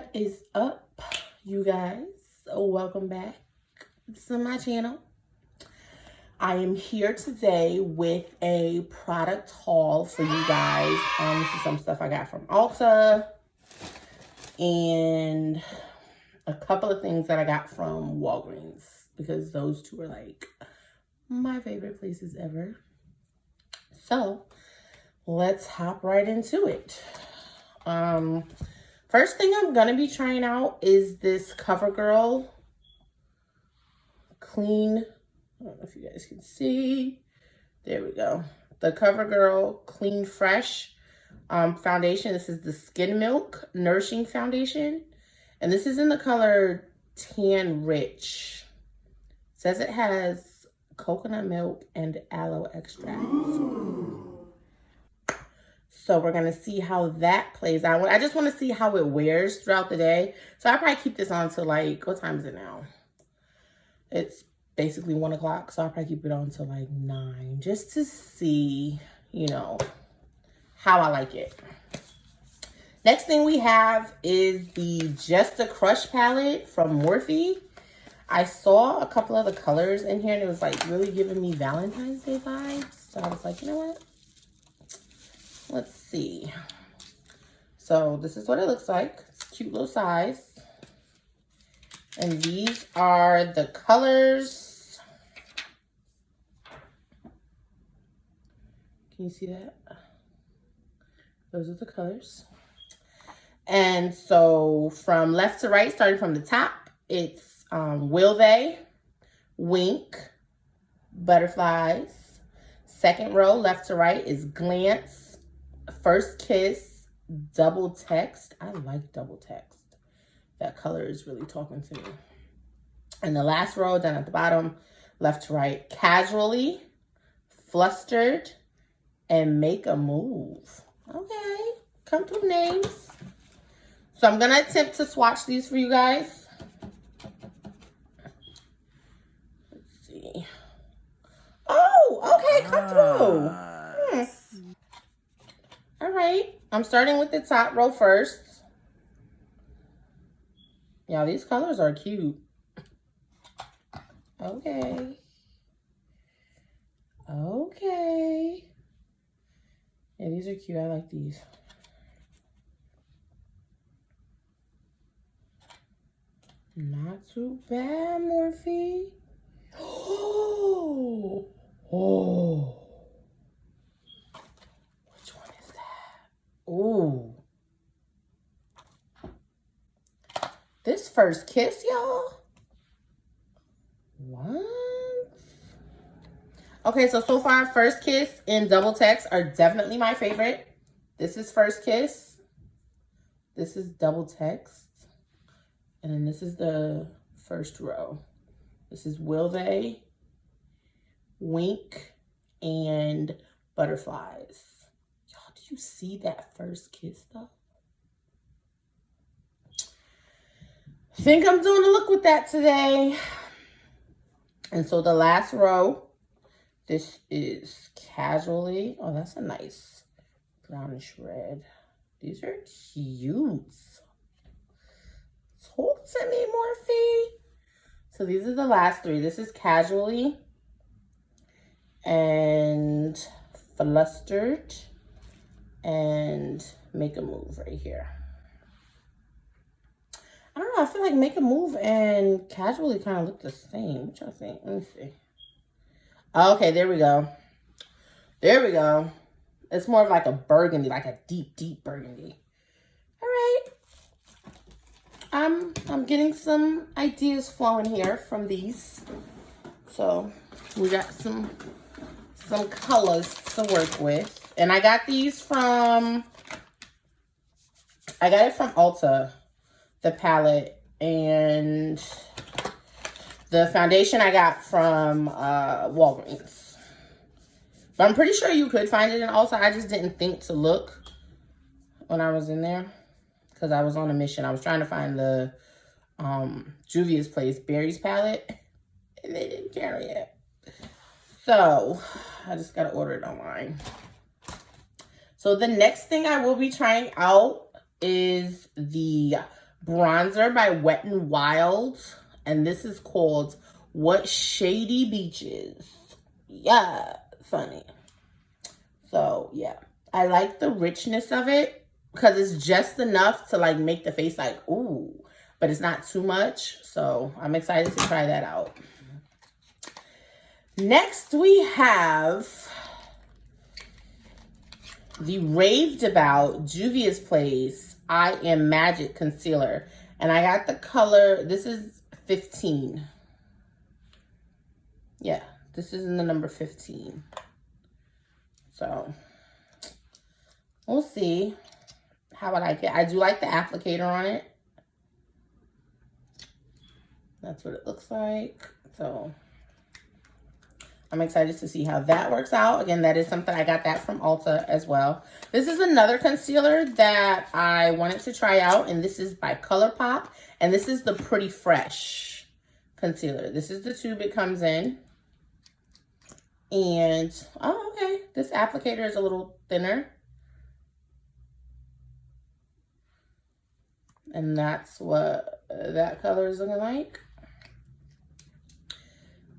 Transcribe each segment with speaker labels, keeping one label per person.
Speaker 1: What is up, you guys? Welcome back to my channel. I am here today with a product haul for you guys. This is some stuff I got from Ulta and a couple of things that I got from Walgreens because those two are like my favorite places ever. So let's hop right into it. First thing I'm going to be trying out is this CoverGirl Clean. I don't know if you guys can see. There we go. The CoverGirl Clean Fresh foundation. This is the Skin Milk Nourishing Foundation. And this is in the color Tan Rich. It says it has coconut milk and aloe extract. So we're going to see how that plays out. I just want to see how it wears throughout the day. So I'll probably keep this on till like, what time is it now? It's basically 1 o'clock. So I'll probably keep it on till like 9 just to see, you know, how I like it. Next thing we have is the Just a Crush palette from Morphe. I saw a couple of the colors in here and it was like really giving me Valentine's Day vibes. So I was like, you know what? Let's see. So this is what it looks like. It's a cute little size. And these are the colors. Can you see that? Those are the colors. And so from left to right, starting from the top, it's Will They, Wink, Butterflies. Second row, left to right, is Glance, First Kiss, Double Text. I like double text. That color is really talking to me. And the last row down at the bottom, left to right, Casually, Flustered, and Make a Move. Okay, come through names. So I'm going to attempt to swatch these for you guys. Let's see. Oh, okay, come through. All right, I'm starting with the top row first. Yeah, these colors are cute. Okay. Okay. Yeah, these are cute. I like these. Not too bad, Morphe. Oh. Oh. Which one is that? Ooh. This First Kiss, y'all. What? Okay, so far, First Kiss and Double Text are definitely my favorite. This is First Kiss. This is Double Text. And then this is the first row. This is Will They, Wink, and Butterflies. Y'all, do you see that First Kiss though? I think I'm doing a look with that today. And so the last row, this is Casually. Oh, that's a nice brownish red. These are cute. Talk to me, Morphe. So these are the last three. This is Casually and Flustered and Make a Move right here. I don't know. I feel like Make a Move and Casually kind of look the same. What y'all think? Let me see. Okay, there we go. There we go. It's more of like a burgundy, like a deep, deep burgundy. All right. I'm getting some ideas flowing here from these. So we got some colors to work with. And I got these from, I got it from Ulta, the palette, and the foundation I got from Walgreens. But I'm pretty sure you could find it in Ulta. I just didn't think to look when I was in there because I was on a mission. I was trying to find the Juvia's Place Berries palette, and they didn't carry it. So I just got to order it online. So the next thing I will be trying out is the bronzer by Wet n Wild. And this is called What Shady Beaches. Yeah, funny. So, yeah. I like the richness of it because it's just enough to like make the face like, ooh. But it's not too much. So, I'm excited to try that out. Next, we have the raved about Juvia's Place I Am Magic Concealer. And I got the color, this is 15. Yeah, this is in the number 15. So, we'll see how I like it. I do like the applicator on it. That's what it looks like. So, I'm excited to see how that works out. Again, that is something, I got that from Ulta as well. This is another concealer that I wanted to try out, and this is by ColourPop, and this is the Pretty Fresh concealer. This is the tube it comes in. And, oh, okay, this applicator is a little thinner. And that's what that color is looking like.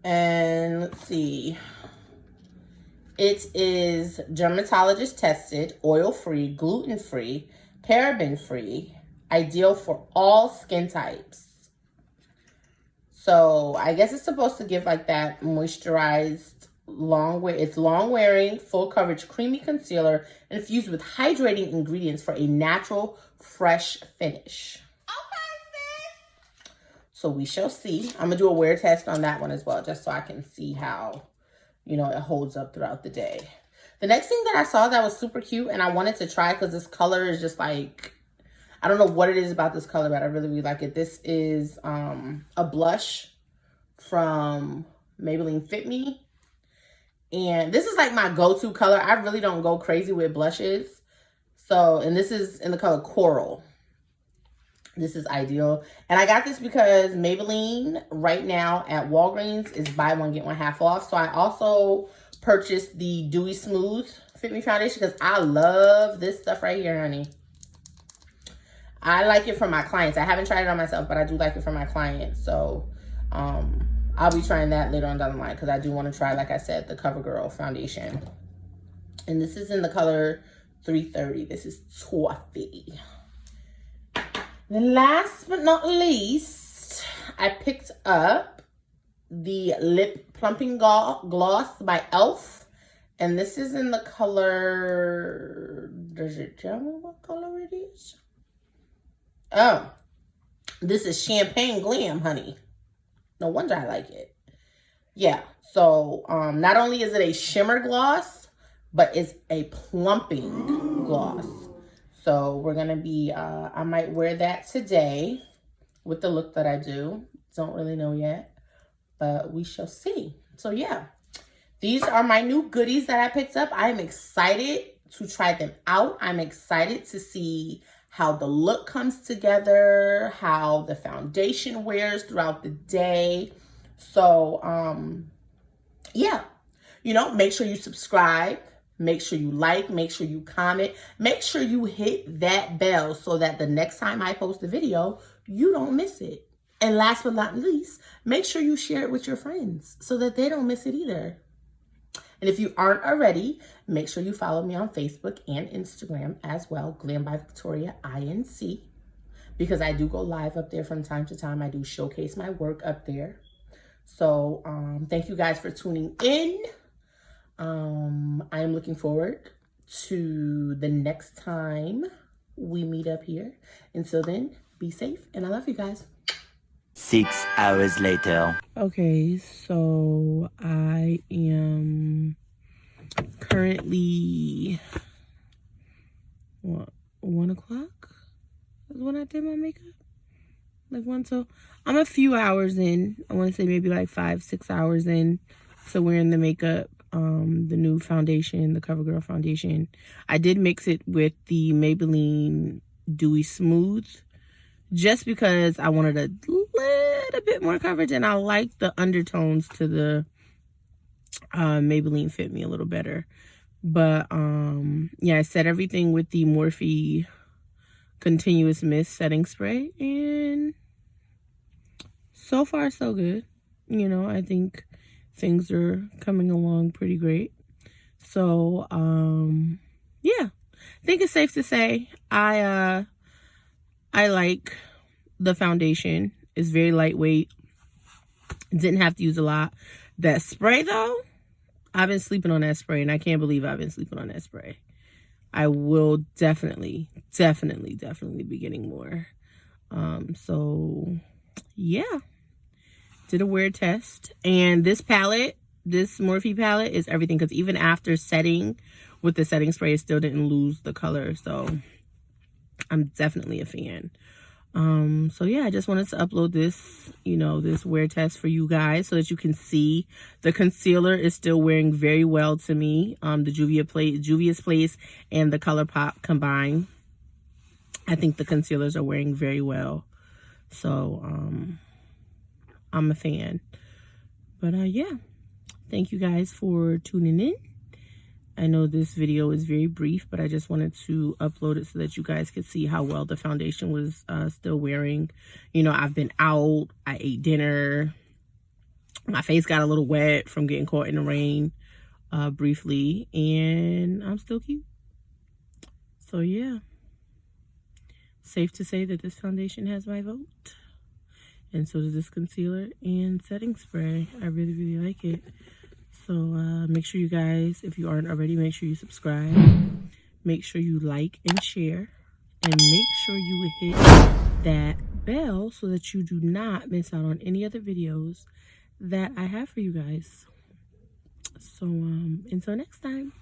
Speaker 1: And let's see. It is Dermatologist-Tested Oil-Free, Gluten-Free, Paraben-Free, ideal for all skin types. So I guess it's supposed to give like that moisturized, it's long-wearing, full-coverage, creamy concealer infused with hydrating ingredients for a natural, fresh finish. So we shall see. I'm going to do a wear test on that one as well, just so I can see how, you know, it holds up throughout the day. The next thing that I saw that was super cute and I wanted to try because this color is just like, I don't know what it is about this color, but I really, really like it. This is a blush from Maybelline Fit Me. And this is like my go-to color. I really don't go crazy with blushes. So, and this is in the color Coral. This is ideal. And I got this because Maybelline right now at Walgreens is buy one, get one half off. So I also purchased the Dewy Smooth Fit Me foundation because I love this stuff right here, honey. I like it for my clients. I haven't tried it on myself, but I do like it for my clients. So I'll be trying that later on down the line because I do want to try, like I said, the CoverGirl foundation. And this is in the color 330. This is Toffee. Then last but not least, I picked up the Lip Plumping Gloss by e.l.f. And this is in the color, does it tell me what color it is? Oh, this is Champagne Glam, honey. No wonder I like it. Yeah, so not only is it a shimmer gloss, but it's a plumping gloss. So we're going to be, I might wear that today with the look that I do. Don't really know yet, but we shall see. So yeah, these are my new goodies that I picked up. I'm excited to try them out. I'm excited to see how the look comes together, how the foundation wears throughout the day. So, yeah, you know, make sure you subscribe. Make sure you like, make sure you comment, make sure you hit that bell so that the next time I post a video, you don't miss it. And last but not least, make sure you share it with your friends so that they don't miss it either. And if you aren't already, make sure you follow me on Facebook and Instagram as well, Glam by Victoria INC, because I do go live up there from time to time. I do showcase my work up there. So thank you guys for tuning in. I am looking forward to the next time we meet up here. Until then, be safe, and I love you guys.
Speaker 2: 6 hours later.
Speaker 1: Okay, so I am currently, what, 1 o'clock is when I did my makeup? Like 1, so I'm a few hours in. I want to say maybe like 5-6 hours in to wearing the makeup. The new foundation, the CoverGirl foundation. I did mix it with the Maybelline Dewy Smooth just because I wanted a little bit more coverage and I like the undertones to the Maybelline Fit Me a little better. But yeah, I set everything with the Morphe Continuous Mist setting spray, and so far so good. You know, I think things are coming along pretty great. So yeah, I think it's safe to say I like the foundation. It's very lightweight. Didn't have to use a lot. That spray though, I've been sleeping on that spray, and I can't believe I've been sleeping on that spray. I will definitely be getting more. So yeah, did a wear test, and this palette, this Morphe palette, is everything, because even after setting with the setting spray, it still didn't lose the color. So I'm definitely a fan. So yeah, I just wanted to upload this, you know, this wear test for you guys so that you can see the concealer is still wearing very well to me. The Juvia's Place and the ColourPop combined, I think the concealers are wearing very well. So I'm a fan. But yeah, thank you guys for tuning in. I know this video is very brief, but I just wanted to upload it so that you guys could see how well the foundation was still wearing. You know, I've been out, I ate dinner, my face got a little wet from getting caught in the rain briefly, and I'm still cute. So yeah, safe to say that this foundation has my vote, and so does this concealer and setting spray. I really like it. So make sure you guys, if you aren't already, make sure you subscribe. Make sure you like and share. And make sure you hit that bell so that you do not miss out on any other videos that I have for you guys. So until next time.